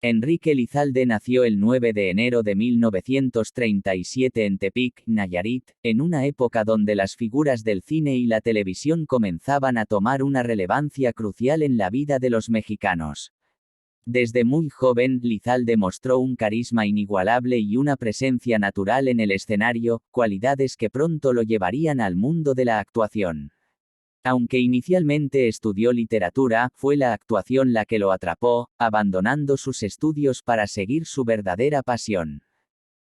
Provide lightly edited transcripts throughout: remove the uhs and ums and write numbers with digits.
Enrique Elizalde nació el 9 de enero de 1937 en Tepic, Nayarit, en una época donde las figuras del cine y la televisión comenzaban a tomar una relevancia crucial en la vida de los mexicanos. Desde muy joven, Elizalde mostró un carisma inigualable y una presencia natural en el escenario, cualidades que pronto lo llevarían al mundo de la actuación. Aunque inicialmente estudió literatura, fue la actuación la que lo atrapó, abandonando sus estudios para seguir su verdadera pasión.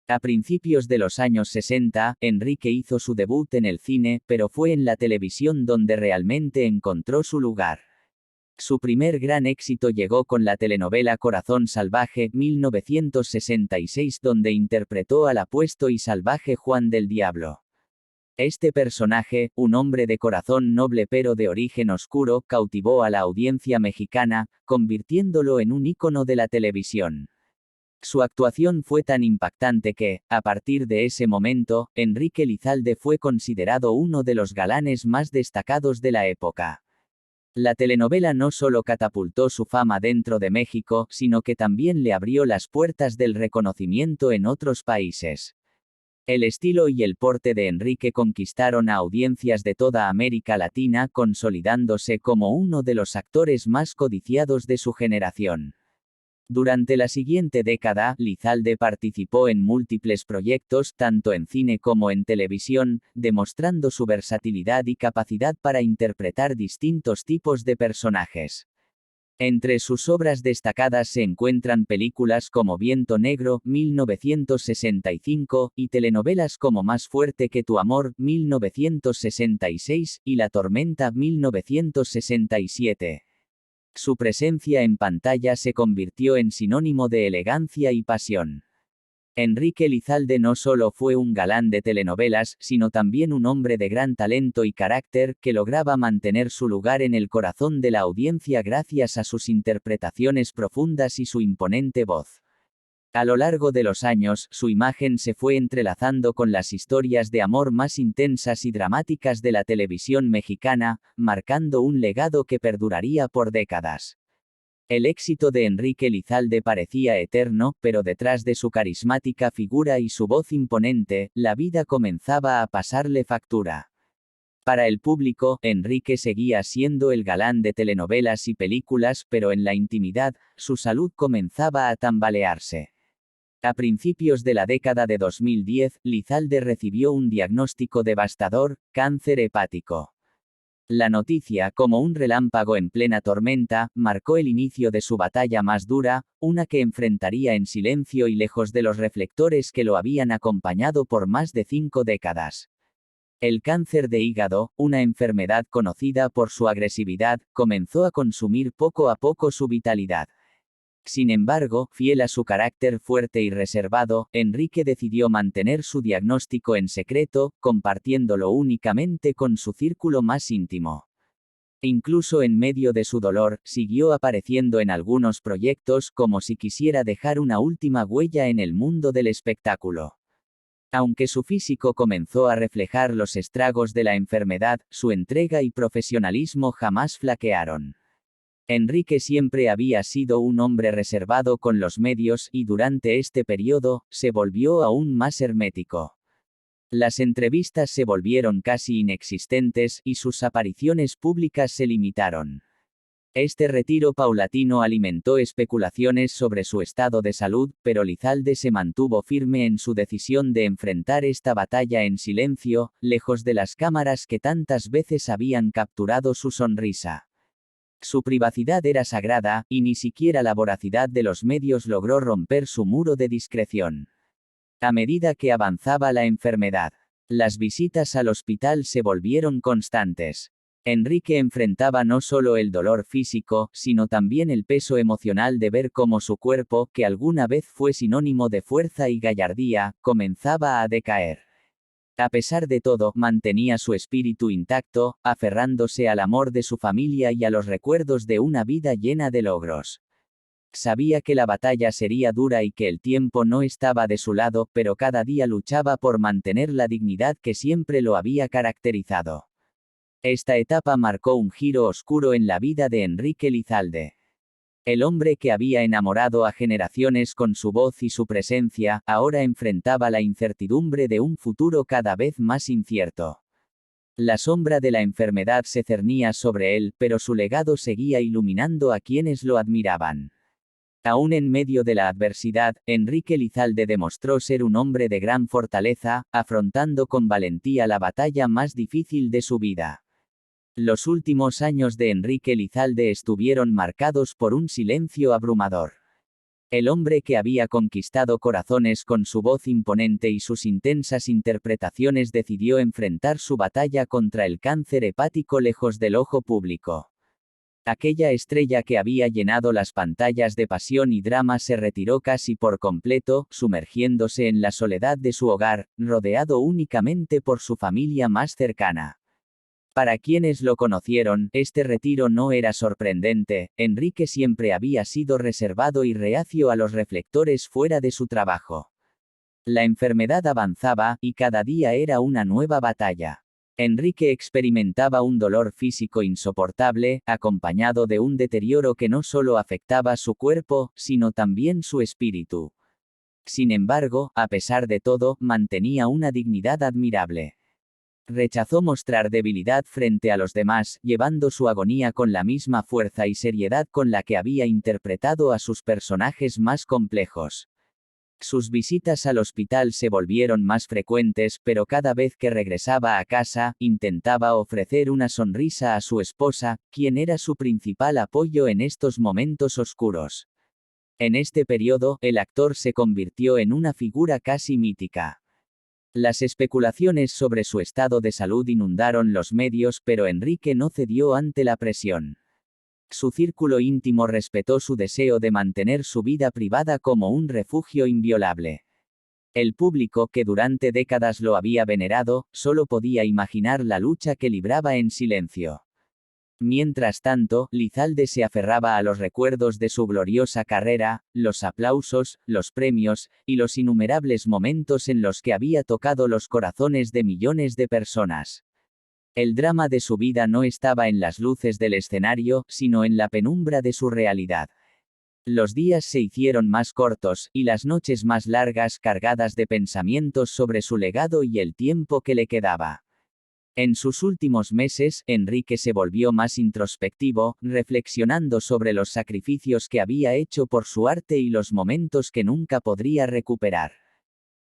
A principios de los años 60, Enrique hizo su debut en el cine, pero fue en la televisión donde realmente encontró su lugar. Su primer gran éxito llegó con la telenovela Corazón Salvaje, 1966, donde interpretó al apuesto y salvaje Juan del Diablo. Este personaje, un hombre de corazón noble pero de origen oscuro, cautivó a la audiencia mexicana, convirtiéndolo en un ícono de la televisión. Su actuación fue tan impactante que, a partir de ese momento, Enrique Elizalde fue considerado uno de los galanes más destacados de la época. La telenovela no solo catapultó su fama dentro de México, sino que también le abrió las puertas del reconocimiento en otros países. El estilo y el porte de Enrique conquistaron a audiencias de toda América Latina, consolidándose como uno de los actores más codiciados de su generación. Durante la siguiente década, Elizalde participó en múltiples proyectos, tanto en cine como en televisión, demostrando su versatilidad y capacidad para interpretar distintos tipos de personajes. Entre sus obras destacadas se encuentran películas como Viento Negro, 1965, y telenovelas como Más fuerte que tu amor, 1966, y La tormenta, 1967. Su presencia en pantalla se convirtió en sinónimo de elegancia y pasión. Enrique Elizalde no solo fue un galán de telenovelas, sino también un hombre de gran talento y carácter, que lograba mantener su lugar en el corazón de la audiencia gracias a sus interpretaciones profundas y su imponente voz. A lo largo de los años, su imagen se fue entrelazando con las historias de amor más intensas y dramáticas de la televisión mexicana, marcando un legado que perduraría por décadas. El éxito de Enrique Elizalde parecía eterno, pero detrás de su carismática figura y su voz imponente, la vida comenzaba a pasarle factura. Para el público, Enrique seguía siendo el galán de telenovelas y películas, pero en la intimidad, su salud comenzaba a tambalearse. A principios de la década de 2010, Elizalde recibió un diagnóstico devastador: cáncer hepático. La noticia, como un relámpago en plena tormenta, marcó el inicio de su batalla más dura, una que enfrentaría en silencio y lejos de los reflectores que lo habían acompañado por más de 5 décadas. El cáncer de hígado, una enfermedad conocida por su agresividad, comenzó a consumir poco a poco su vitalidad. Sin embargo, fiel a su carácter fuerte y reservado, Enrique decidió mantener su diagnóstico en secreto, compartiéndolo únicamente con su círculo más íntimo. Incluso en medio de su dolor, siguió apareciendo en algunos proyectos como si quisiera dejar una última huella en el mundo del espectáculo. Aunque su físico comenzó a reflejar los estragos de la enfermedad, su entrega y profesionalismo jamás flaquearon. Enrique siempre había sido un hombre reservado con los medios y durante este periodo, se volvió aún más hermético. Las entrevistas se volvieron casi inexistentes y sus apariciones públicas se limitaron. Este retiro paulatino alimentó especulaciones sobre su estado de salud, pero Elizalde se mantuvo firme en su decisión de enfrentar esta batalla en silencio, lejos de las cámaras que tantas veces habían capturado su sonrisa. Su privacidad era sagrada, y ni siquiera la voracidad de los medios logró romper su muro de discreción. A medida que avanzaba la enfermedad, las visitas al hospital se volvieron constantes. Enrique enfrentaba no solo el dolor físico, sino también el peso emocional de ver cómo su cuerpo, que alguna vez fue sinónimo de fuerza y gallardía, comenzaba a decaer. A pesar de todo, mantenía su espíritu intacto, aferrándose al amor de su familia y a los recuerdos de una vida llena de logros. Sabía que la batalla sería dura y que el tiempo no estaba de su lado, pero cada día luchaba por mantener la dignidad que siempre lo había caracterizado. Esta etapa marcó un giro oscuro en la vida de Enrique Elizalde. El hombre que había enamorado a generaciones con su voz y su presencia, ahora enfrentaba la incertidumbre de un futuro cada vez más incierto. La sombra de la enfermedad se cernía sobre él, pero su legado seguía iluminando a quienes lo admiraban. Aún en medio de la adversidad, Enrique Lizalde demostró ser un hombre de gran fortaleza, afrontando con valentía la batalla más difícil de su vida. Los últimos años de Enrique Lizalde estuvieron marcados por un silencio abrumador. El hombre que había conquistado corazones con su voz imponente y sus intensas interpretaciones decidió enfrentar su batalla contra el cáncer hepático lejos del ojo público. Aquella estrella que había llenado las pantallas de pasión y drama se retiró casi por completo, sumergiéndose en la soledad de su hogar, rodeado únicamente por su familia más cercana. Para quienes lo conocieron, este retiro no era sorprendente. Enrique siempre había sido reservado y reacio a los reflectores fuera de su trabajo. La enfermedad avanzaba, y cada día era una nueva batalla. Enrique experimentaba un dolor físico insoportable, acompañado de un deterioro que no solo afectaba su cuerpo, sino también su espíritu. Sin embargo, a pesar de todo, mantenía una dignidad admirable. Rechazó mostrar debilidad frente a los demás, llevando su agonía con la misma fuerza y seriedad con la que había interpretado a sus personajes más complejos. Sus visitas al hospital se volvieron más frecuentes, pero cada vez que regresaba a casa, intentaba ofrecer una sonrisa a su esposa, quien era su principal apoyo en estos momentos oscuros. En este periodo, el actor se convirtió en una figura casi mítica. Las especulaciones sobre su estado de salud inundaron los medios, pero Enrique no cedió ante la presión. Su círculo íntimo respetó su deseo de mantener su vida privada como un refugio inviolable. El público, que durante décadas lo había venerado, solo podía imaginar la lucha que libraba en silencio. Mientras tanto, Lizalde se aferraba a los recuerdos de su gloriosa carrera, los aplausos, los premios, y los innumerables momentos en los que había tocado los corazones de millones de personas. El drama de su vida no estaba en las luces del escenario, sino en la penumbra de su realidad. Los días se hicieron más cortos, y las noches más largas, cargadas de pensamientos sobre su legado y el tiempo que le quedaba. En sus últimos meses, Enrique se volvió más introspectivo, reflexionando sobre los sacrificios que había hecho por su arte y los momentos que nunca podría recuperar.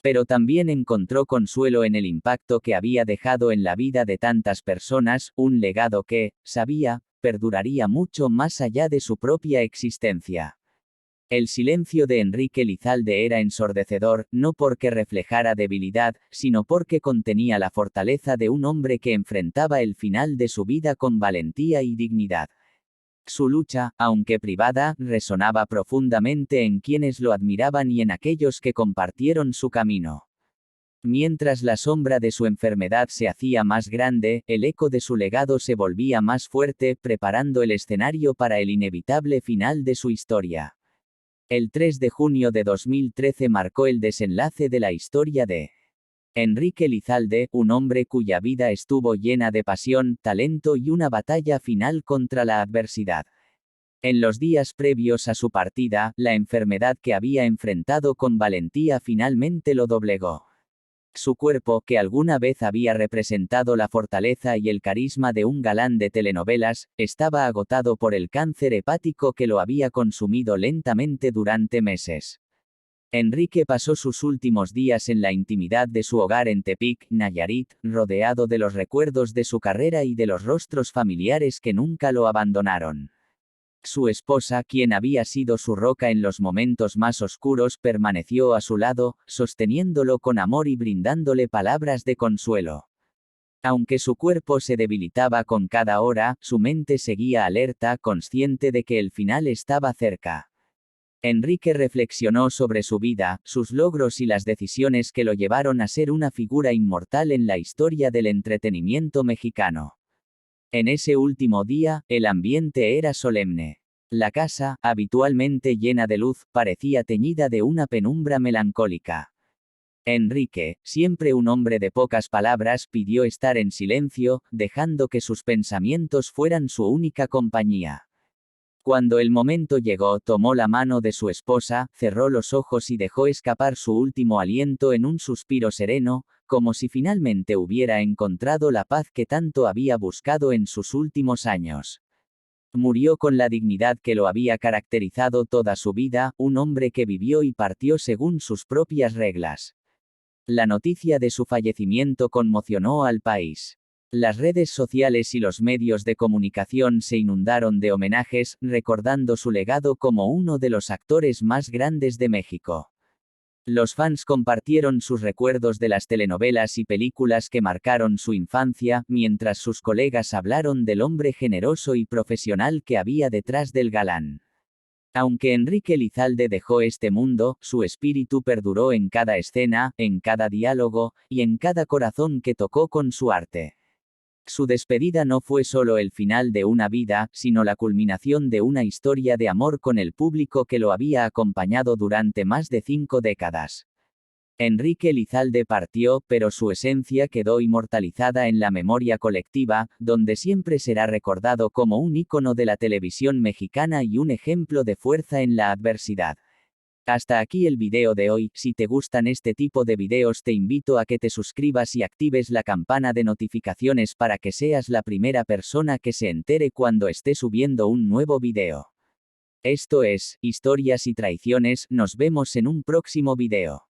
Pero también encontró consuelo en el impacto que había dejado en la vida de tantas personas, un legado que, sabía, perduraría mucho más allá de su propia existencia. El silencio de Enrique Lizalde era ensordecedor, no porque reflejara debilidad, sino porque contenía la fortaleza de un hombre que enfrentaba el final de su vida con valentía y dignidad. Su lucha, aunque privada, resonaba profundamente en quienes lo admiraban y en aquellos que compartieron su camino. Mientras la sombra de su enfermedad se hacía más grande, el eco de su legado se volvía más fuerte, preparando el escenario para el inevitable final de su historia. El 3 de junio de 2013 marcó el desenlace de la historia de Enrique Lizalde, un hombre cuya vida estuvo llena de pasión, talento y una batalla final contra la adversidad. En los días previos a su partida, la enfermedad que había enfrentado con valentía finalmente lo doblegó. Su cuerpo, que alguna vez había representado la fortaleza y el carisma de un galán de telenovelas, estaba agotado por el cáncer hepático que lo había consumido lentamente durante meses. Enrique pasó sus últimos días en la intimidad de su hogar en Tepic, Nayarit, rodeado de los recuerdos de su carrera y de los rostros familiares que nunca lo abandonaron. Su esposa, quien había sido su roca en los momentos más oscuros, permaneció a su lado, sosteniéndolo con amor y brindándole palabras de consuelo. Aunque su cuerpo se debilitaba con cada hora, su mente seguía alerta, consciente de que el final estaba cerca. Enrique reflexionó sobre su vida, sus logros y las decisiones que lo llevaron a ser una figura inmortal en la historia del entretenimiento mexicano. En ese último día, el ambiente era solemne. La casa, habitualmente llena de luz, parecía teñida de una penumbra melancólica. Enrique, siempre un hombre de pocas palabras, pidió estar en silencio, dejando que sus pensamientos fueran su única compañía. Cuando el momento llegó, tomó la mano de su esposa, cerró los ojos y dejó escapar su último aliento en un suspiro sereno, como si finalmente hubiera encontrado la paz que tanto había buscado en sus últimos años. Murió con la dignidad que lo había caracterizado toda su vida, un hombre que vivió y partió según sus propias reglas. La noticia de su fallecimiento conmocionó al país. Las redes sociales y los medios de comunicación se inundaron de homenajes, recordando su legado como uno de los actores más grandes de México. Los fans compartieron sus recuerdos de las telenovelas y películas que marcaron su infancia, mientras sus colegas hablaron del hombre generoso y profesional que había detrás del galán. Aunque Enrique Elizalde dejó este mundo, su espíritu perduró en cada escena, en cada diálogo, y en cada corazón que tocó con su arte. Su despedida no fue solo el final de una vida, sino la culminación de una historia de amor con el público que lo había acompañado durante más de 5 décadas. Enrique Elizalde partió, pero su esencia quedó inmortalizada en la memoria colectiva, donde siempre será recordado como un ícono de la televisión mexicana y un ejemplo de fuerza en la adversidad. Hasta aquí el video de hoy. Si te gustan este tipo de videos te invito a que te suscribas y actives la campana de notificaciones para que seas la primera persona que se entere cuando esté subiendo un nuevo video. Esto es, Historias y Traiciones, nos vemos en un próximo video.